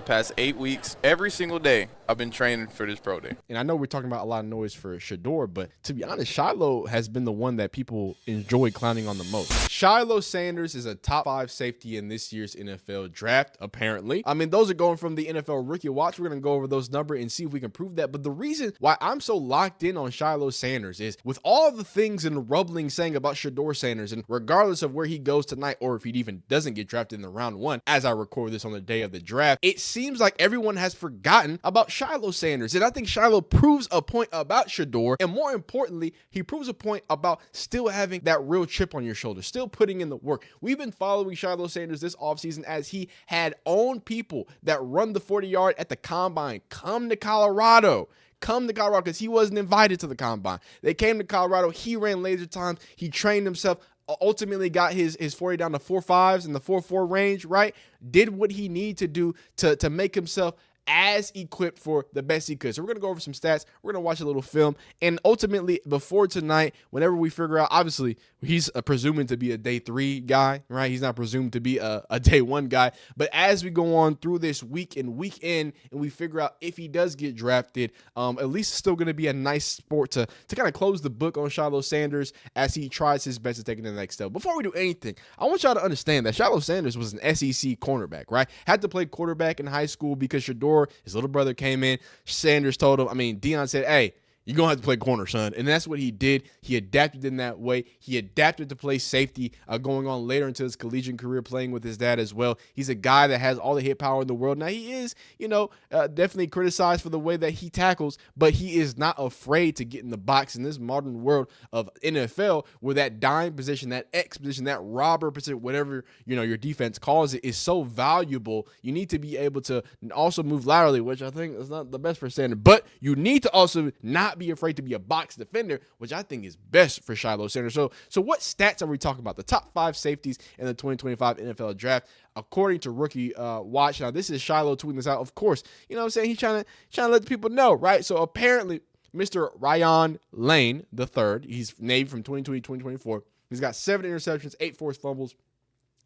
past 8 weeks. Every single day, I've been training for this pro day. And I know we're talking about a lot of noise for Shador, but to be honest, Shiloh has been the one that people enjoy clowning on the most. Shiloh Sanders is a top 5 safety in this year's NFL draft, apparently. I mean, those are going from the NFL Rookie Watch. We're going to go over those numbers and see if we can prove that. But the reason why I'm so locked in on Shiloh Sanders is with all the things and the rumbling saying about Shador Sanders, and regardless of where he goes tonight or if he even doesn't get drafted in the round 1, as I record this on the day of the draft, it seems like everyone has forgotten about Shiloh Sanders. And I think Shiloh proves a point about Shador, and more importantly, he proves a point about still having that real chip on your shoulder, still putting in the work. We've been following Shiloh Sanders this offseason as he had owned people that run the 40-yard at the combine come to Colorado. Because he wasn't invited to the combine. They came to Colorado. He ran laser times. He trained himself. Ultimately got his 40 down to 4.5s in the 4.4 range, right? Did what he needed to do to make himself as equipped for the best he could. So we're going to go over some stats. We're going to watch a little film. And ultimately, before tonight, whenever we figure out, obviously, he's presuming to be a day 3 guy, right? He's not presumed to be a day 1 guy. But as we go on through this week and week in, and we figure out if he does get drafted, at least it's still going to be a nice sport to kind of close the book on Shiloh Sanders as he tries his best to take it to the next step. Before we do anything, I want y'all to understand that Shiloh Sanders was an SEC cornerback, right? Had to play quarterback in high school because Shador, his little brother, came in. Sanders told him, Deion said, hey, you're going to have to play corner, son. And that's what he did. He adapted in that way. He adapted to play safety going on later into his collegiate career, playing with his dad as well. He's a guy that has all the hit power in the world. Now, he is, definitely criticized for the way that he tackles, but he is not afraid to get in the box in this modern world of NFL where that dime position, that X position, that robber position, whatever, your defense calls it, is so valuable. You need to be able to also move laterally, which I think is not the best for Sanders, but you need to also not be afraid to be a box defender, which I think is best for Shiloh Sanders. So what stats are we talking about? The top 5 safeties in the 2025 NFL draft, according to Rookie Watch. Now, this is Shiloh tweeting this out. Of course, he's trying to let the people know, right? So apparently, Mr. Ryan Lane III, he's named from 2020 2024. He's got 7 interceptions, 8 forced fumbles,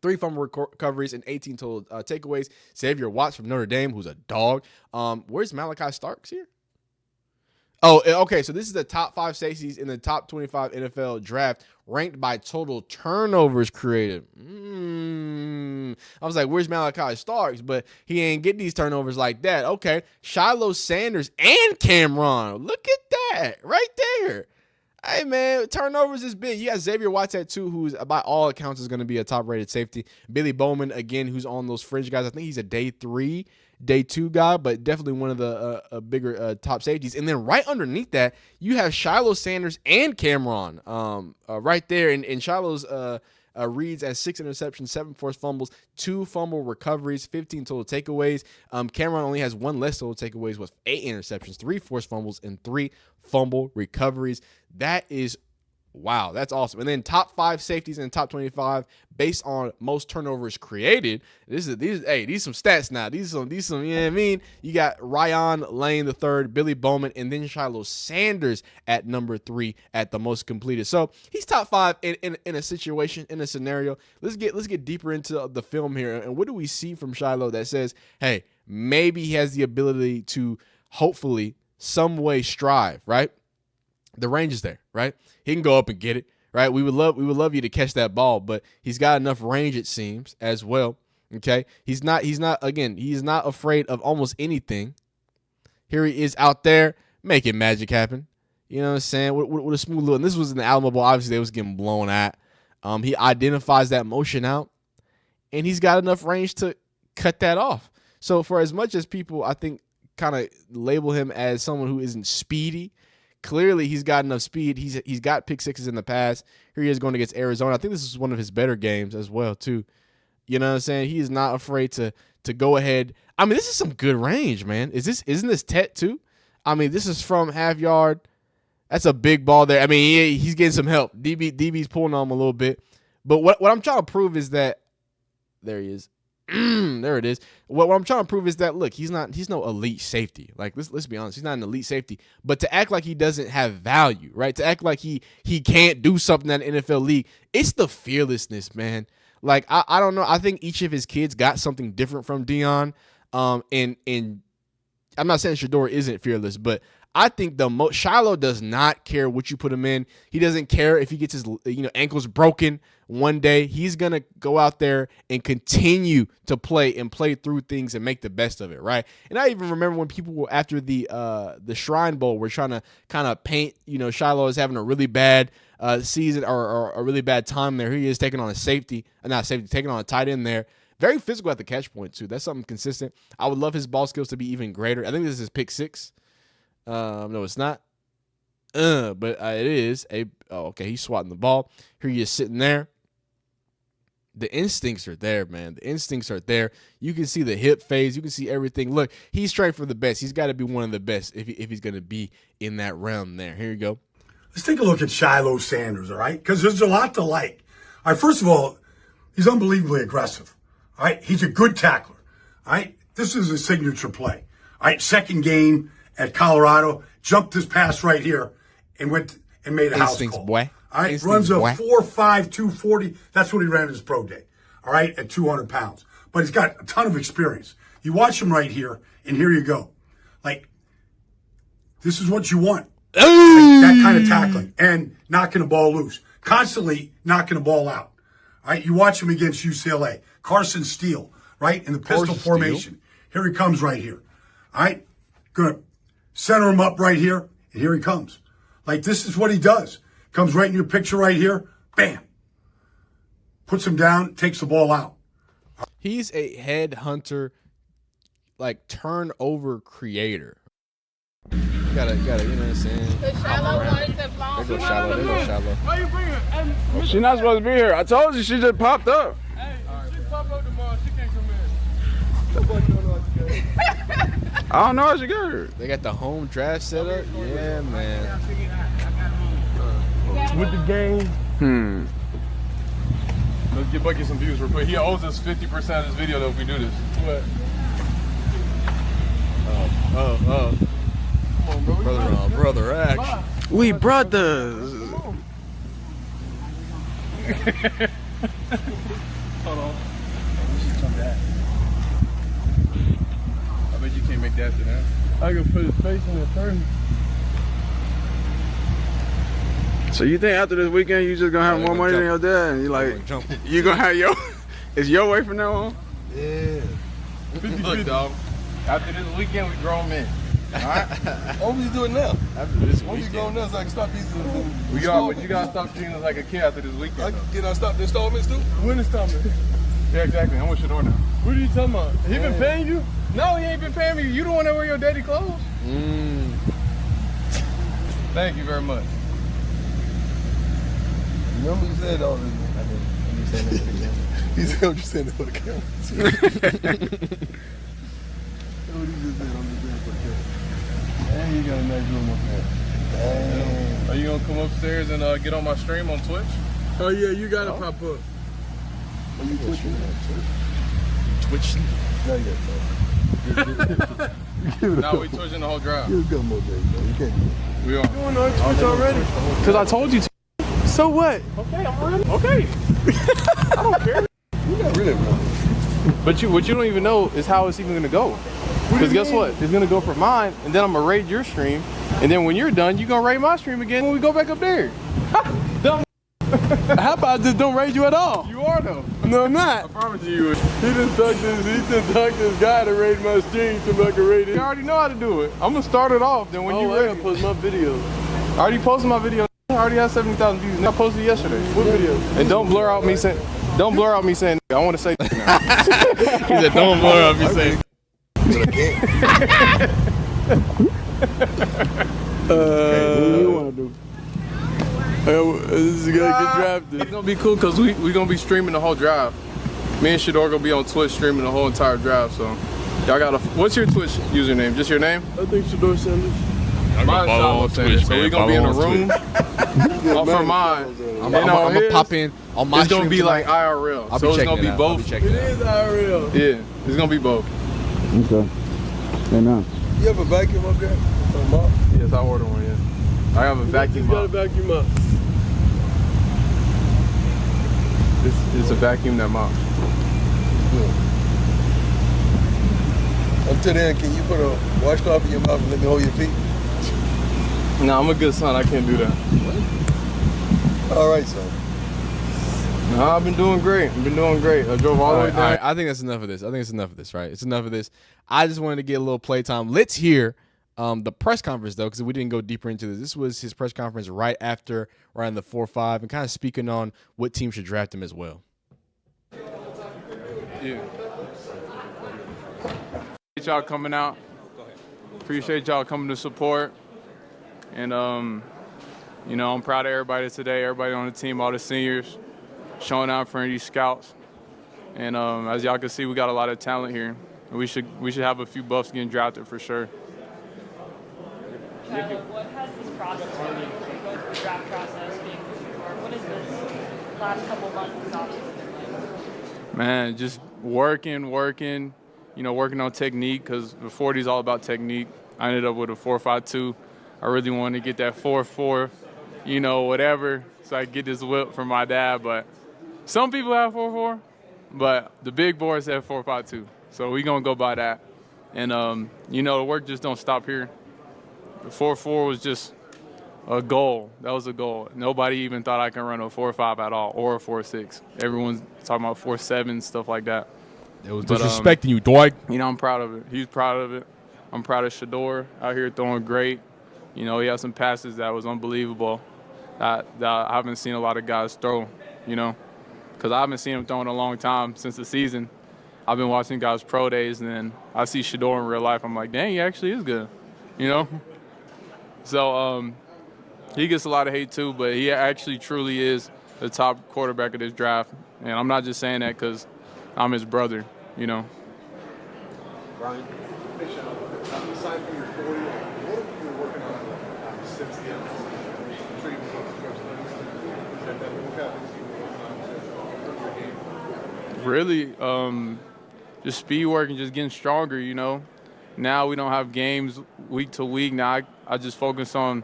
3 fumble recoveries, and 18 total takeaways. Xavier Watts from Notre Dame, who's a dog. Where's Malachi Starks here? Oh, okay, so this is the top 5 safeties in the top 25 NFL draft, ranked by total turnovers created. I was like, where's Malachi Starks? But he ain't get these turnovers like that. Okay, Shiloh Sanders and Cameron. Look at that right there. Hey, man, turnovers is big. You got Xavier Watts at 2, who's by all accounts is going to be a top-rated safety. Billy Bowman, again, who's on those fringe guys. I think he's a day 3, day 2 guy, but definitely one of the bigger top safeties. And then right underneath that, you have Shiloh Sanders and Cameron right there. And Shiloh's reads as 6 interceptions, 7 forced fumbles, 2 fumble recoveries, 15 total takeaways. Cameron only has 1 less total takeaways with 8 interceptions, 3 forced fumbles, and 3 fumble recoveries. That is wow, that's awesome. And then top 5 safeties in the top 25 based on most turnovers created. These some stats now. These some, you know what I mean? You got Ryan Lane III, Billy Bowman, and then Shiloh Sanders at number 3 at the most completed. So he's top 5 in a situation, in a scenario. Let's get deeper into the film here. And what do we see from Shiloh that says, hey, maybe he has the ability to hopefully some way strive, right? The range is there, right? He can go up and get it, right? We would love you to catch that ball, but he's got enough range, it seems, as well. Okay. He's not afraid of almost anything. Here he is out there making magic happen. You know what I'm saying? With a smooth little, and this was in the Alamo Bowl. Obviously, they was getting blown at. He identifies that motion out, and he's got enough range to cut that off. So for as much as people, I think, kind of label him as someone who isn't speedy, clearly he's got enough speed. He's got pick 6s in the past. Here he is going against Arizona. I think this is one of his better games as well, too. You know what I'm saying? He is not afraid to go ahead. I mean, this is some good range, man. Isn't this Tet too? I mean, this is from half yard. That's a big ball there. I mean, he's getting some help. DB's pulling on him a little bit. But what I'm trying to prove is that there he is. There it is. What I'm trying to prove is that, look, he's no elite safety. Like, let's be honest, he's not an elite safety. But to act like he doesn't have value, right? To act like he can't do something in the NFL league, it's the fearlessness, man. Like, I don't know. I think each of his kids got something different from Deion. And I'm not saying Shador isn't fearless, but I think Shiloh does not care what you put him in. He doesn't care if he gets his ankles broken one day. He's gonna go out there and continue to play through things and make the best of it, right? And I even remember when people were after the Shrine Bowl were trying to kind of paint Shiloh as having a really bad season or a really bad time there. Here he is taking on taking on a tight end there. Very physical at the catch point too. That's something consistent. I would love his ball skills to be even greater. I think this is pick 6. No, it's not. But it is okay. He's swatting the ball. Here he is sitting there. The instincts are there, man. The instincts are there. You can see the hip phase. You can see everything. Look, he's trained for the best. He's got to be one of the best if he's going to be in that realm there. Here you go. Let's take a look at Shiloh Sanders, all right? Because there's a lot to like. All right, first of all, he's unbelievably aggressive. All right, he's a good tackler. All right, this is a signature play. All right, second game at Colorado, jumped this pass right here and went and made a house call. Boy. All right, Instincts, runs a boy. 4.5, 240. That's what he ran his pro day. All right, at 200 pounds. But he's got a ton of experience. You watch him right here, and here you go. Like, this is what you want. Like, that kind of tackling and knocking the ball loose. Constantly knocking the ball out. All right, you watch him against UCLA. Carson Steele, right, in the pistol formation. Here he comes right here. All right, gonna center him up right here, and here he comes. Like, this is what he does. Comes right in your picture right here, bam. Puts him down, takes the ball out. He's a headhunter, like turnover creator. You gotta, you know what I'm saying? Shiloh wanted the ball. There goes Shiloh. There goes Shiloh. Why you bring her? She's not supposed to be here. I told you she just popped up. Hey, she pop up tomorrow. She can't come in. I don't know how she got her. They got the home draft set up. Yeah, man. With the game. Let's get Bucky some views real quick. He owes us 50% of this video though if we do this. What? Oh. Come on, bro. Brother action. We brothers. Hold on. I bet you can't make that to that. I can put his face in it first. So you think after this weekend you just gonna have more money than your dad? And you like, you gonna have your, it's your way from now on? Yeah. Look, dog. After this weekend, we grown men. All right. What we doing now? After this What we weekend. grown now so I can stop these. But you gotta stop treating us like a kid after this weekend. Can I stop the installments too? When installment? Yeah, exactly. I'm with Shador now. What are you talking about? He been paying you? No, he ain't been paying me. You the one that wear your daddy clothes. Thank you very much. Remember you said all this. I didn't. He said what you said for the camera. What you just said on the camera for the camera. And you got a nice room up there. Are you gonna come upstairs and get on my stream on Twitch? Oh yeah, you gotta pop up. Are you twitching? Twitching. Not yet, bro. Now we twitching the whole drive. Give it a couple more days, bro. You can't do it. We are. You on Twitch already? Cause I told you to. So what? Okay, I'm ready. Okay. I don't care. You not really, bro. But what you don't even know is how it's even gonna go. Because guess what? It's gonna go for mine, and then I'm gonna raid your stream, and then when you're done, you're gonna raid my stream again when we go back up there. Dumb. How about I just don't raid you at all? You are though. No, I'm not. I promise you. He just talked this guy to raid my stream so I can raid it. You already know how to do it. I'm gonna start it off. Then when you ready, post my videos. I already posted my video. I already have 70,000 views. And I posted it yesterday. What video? And don't blur out me saying. Don't blur out me saying. I want to say. Now. He said, "Don't blur up." You say. But I can't. What do you want to do? This is gonna get drafted. It's gonna be cool because we gonna be streaming the whole drive. Me and Shador gonna be on Twitch streaming the whole entire drive. So y'all gotta. What's your Twitch username? Just your name? I think Shador Sanders. Mine's Shiloh Sanders. So we gonna be in a room. For mine. I'm gonna pop in on my It's gonna stream be tonight. like IRL. I'll So be it's checking gonna be it out. both. It is IRL. Yeah, it's gonna be both. Okay. Hey, now. You have a vacuum up there? A mop? Yes, I ordered one. Yeah. I have a vacuum You got a mop. vacuum up. It's a vacuum that mops. Until then, can you put a washcloth in your mouth and let me hold your feet? No, I'm a good son. I can't do that. All right, son. No, I've been doing great. I drove all the way down. All right, I think that's enough of this. Right? It's enough of this. I just wanted to get a little playtime. Let's hear the press conference, though, because we didn't go deeper into this. This was his press conference right after around the 4-5 and kind of speaking on what team should draft him as well. Yeah. Appreciate y'all coming out. Appreciate y'all coming to support. And, you know, I'm proud of everybody today, everybody on the team, all the seniors, showing out for these scouts. And as y'all can see, we got a lot of talent here. And we should have a few buffs getting drafted for sure. Shiloh, what has this process been like? Going through the draft process, being for what is this last couple months this offseason been like? Man, just working, you know, working on technique, because the 40 is all about technique. I ended up with a 4.52. I really wanted to get that 4.4, you know, whatever, so I could get this whip from my dad. But some people have 4.4, but the big boys have 4.52. So we're going to go by that. And, you know, the work just don't stop here. The 4.4 was just a goal. That was a goal. Nobody even thought I can run a 4.5 at all or a 4.6. Everyone's talking about 4.7, stuff like that. It was disrespecting you, dog. You know, I'm proud of it. He's proud of it. I'm proud of Shador out here throwing great. You know, he had some passes that was unbelievable that I haven't seen a lot of guys throw, you know, because I haven't seen him throw in a long time since the season. I've been watching guys pro days, and then I see Shador in real life. I'm like, dang, he actually is good, you know? So he gets a lot of hate too, but he actually truly is the top quarterback of this draft. And I'm not just saying that because I'm his brother, you know. Brian? Hey, Shiloh. Aside from your 40, what have you been working on since the end of the season? I'm sure you've been going through your game. Really, just speed work and just getting stronger, you know. Now we don't have games week to week. Now I just focus on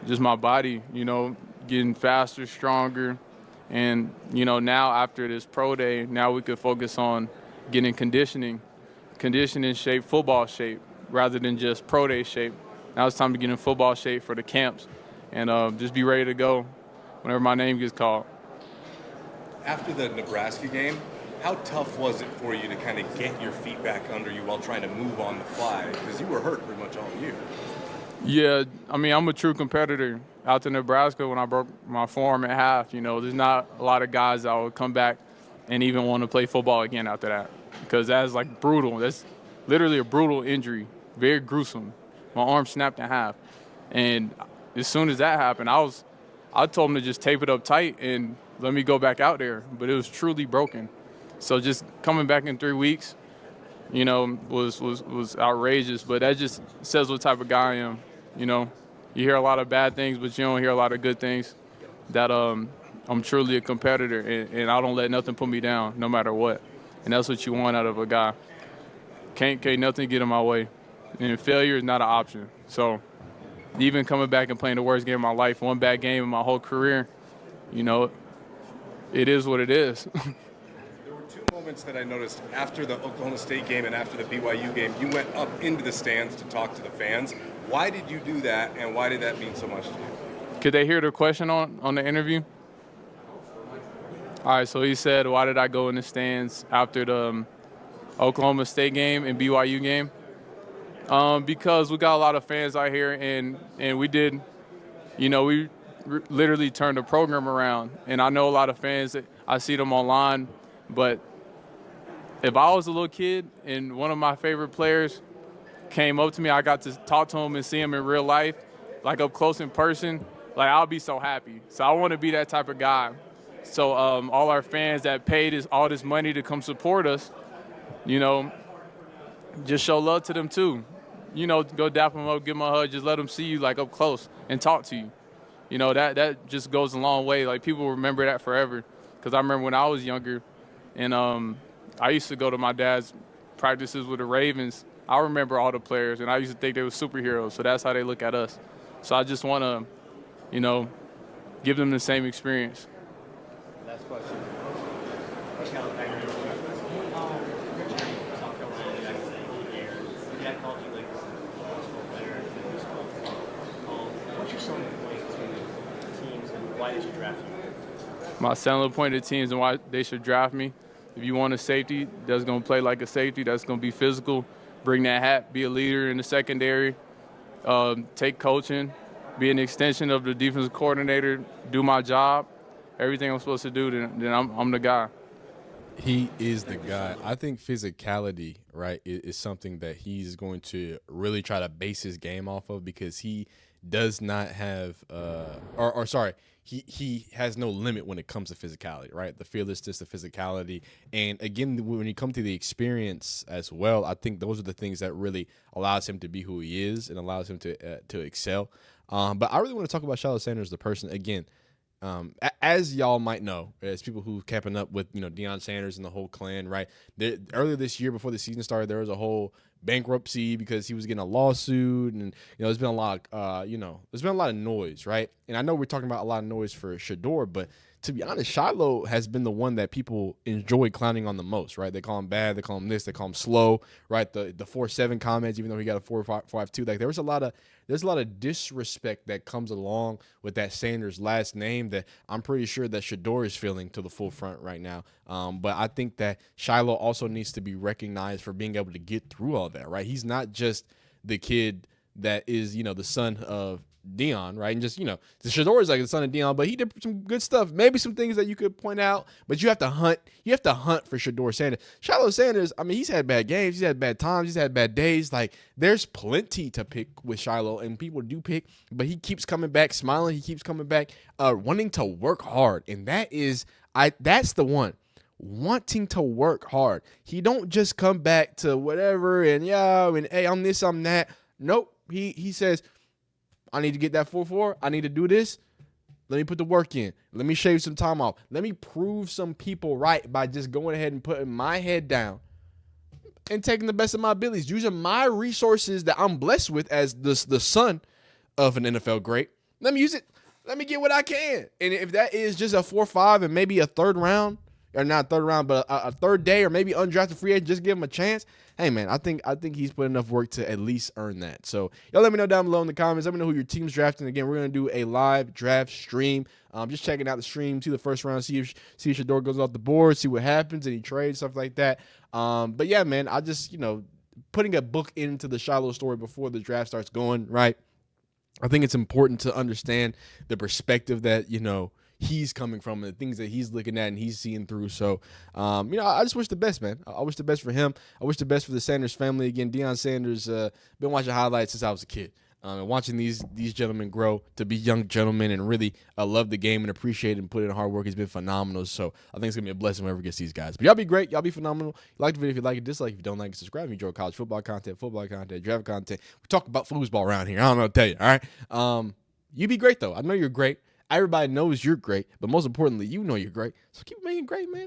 just my body, you know, getting faster, stronger. And, you know, now after this pro day, now we could focus on getting conditioning shape, football shape, rather than just pro day shape. Now it's time to get in football shape for the camps and just be ready to go whenever my name gets called. After the Nebraska game, how tough was it for you to kind of get your feet back under you while trying to move on the fly? Because you were hurt pretty much all year. Yeah, I mean, I'm a true competitor. Out to Nebraska, when I broke my forearm at half, you know, there's not a lot of guys that would come back and even want to play football again after that, because that's like brutal. That's literally a brutal injury, very gruesome. My arm snapped in half. And as soon as that happened, I told him to just tape it up tight and let me go back out there, but it was truly broken. So just coming back in 3 weeks, you know, was outrageous. But that just says what type of guy I am. You know, you hear a lot of bad things, but you don't hear a lot of good things. That I'm truly a competitor, and I don't let nothing put me down, no matter what. And that's what you want out of a guy. Can't nothing get in my way. And failure is not an option. So even coming back and playing the worst game of my life, one bad game in my whole career, you know, it is what it is. Moments that I noticed after the Oklahoma State game and after the BYU game, you went up into the stands to talk to the fans. Why did you do that, and why did that mean so much to you? Could they hear the question on the interview? All right, so he said, why did I go in the stands after the Oklahoma State game and BYU game? Because we got a lot of fans out here, and we did, you know, we literally turned the program around. And I know a lot of fans, that I see them online, but if I was a little kid and one of my favorite players came up to me, I got to talk to him and see him in real life, like up close in person, like I'll be so happy. So I want to be that type of guy. So all our fans that paid all this money to come support us, you know, just show love to them too. You know, go dap them up, give them a hug, just let them see you like up close and talk to you. You know, that just goes a long way. Like people remember that forever. Because I remember when I was younger, and I used to go to my dad's practices with the Ravens. I remember all the players, and I used to think they were superheroes. So that's how they look at us. So I just want to, you know, give them the same experience. Last question. dad called you like a basketball player in high school. What's your selling point to teams and why they should draft you? My selling point to teams and why they should draft me. If you want a safety that's going to play like a safety, that's going to be physical, bring that hat, be a leader in the secondary, take coaching, be an extension of the defensive coordinator, do my job, everything I'm supposed to do, then I'm the guy. He is the guy. I think physicality, right, is something that he's going to really try to base his game off of, because he does not have, he has no limit when it comes to physicality, right? The fearlessness, the physicality. And again, when you come to the experience as well, I think those are the things that really allows him to be who he is and allows him to excel. But I really want to talk about Shiloh Sanders, the person, again. As y'all might know, as people who capping up with, Deion Sanders and the whole clan, right? Earlier this year, before the season started, there was a whole bankruptcy because he was getting a lawsuit, and there's been a lot of there's been a lot of noise, right? And I know we're talking about a lot of noise for Shador, but to be honest, Shiloh has been the one that people enjoy clowning on the most, right? They call him bad, they call him this, they call him slow, right? The 4.7 comments, even though he got a 4.52, like there's a lot of disrespect that comes along with that Sanders last name that I'm pretty sure that Shador is feeling to the full front right now. But I think that Shiloh also needs to be recognized for being able to get through all that, right? He's not just the kid that is, the son of Deion, right? And just, the Shador is like the son of Deion, but he did some good stuff. Maybe some things that you could point out, but you have to hunt. You have to hunt for Shador Sanders. Shiloh Sanders, I mean, he's had bad games. He's had bad times. He's had bad days. Like, there's plenty to pick with Shiloh, and people do pick, but he keeps coming back smiling. He keeps coming back wanting to work hard, and that's the one. Wanting to work hard. He don't just come back to whatever and hey, I'm this, I'm that. Nope. He says, I need to get that 4.4. I need to do this. Let me put the work in. Let me shave some time off. Let me prove some people right by just going ahead and putting my head down and taking the best of my abilities, using my resources that I'm blessed with as the son of an NFL great. Let me use it. Let me get what I can. And if that is just a 4.5 and maybe a third round, or not third round, but a third day, or maybe undrafted free agent, just give him a chance. Hey, man, I think he's put enough work to at least earn that. So y'all let me know down below in the comments. Let me know who your team's drafting. Again, we're going to do a live draft stream. Just checking out the stream, see the first round, see if Shador goes off the board, see what happens, any trades, stuff like that. But yeah, man, I just, putting a book into the Shiloh story before the draft starts going, right? I think it's important to understand the perspective that, he's coming from and the things that he's looking at and he's seeing through. So, I just wish the best, man. I wish the best for him. I wish the best for the Sanders family. Again, Deion Sanders, been watching highlights since I was a kid. And watching these gentlemen grow to be young gentlemen and really love the game and appreciate it and put in hard work has been phenomenal. So I think it's going to be a blessing whenever it gets these guys. But y'all be great. Y'all be phenomenal. Like the video if you like it, dislike if you don't like it, subscribe if you enjoy college football content, draft content. We talk about foosball around here. I don't know what to tell you, all right? You be great, though. I know you're great. Everybody knows you're great, but most importantly, you know you're great. So keep making great, man.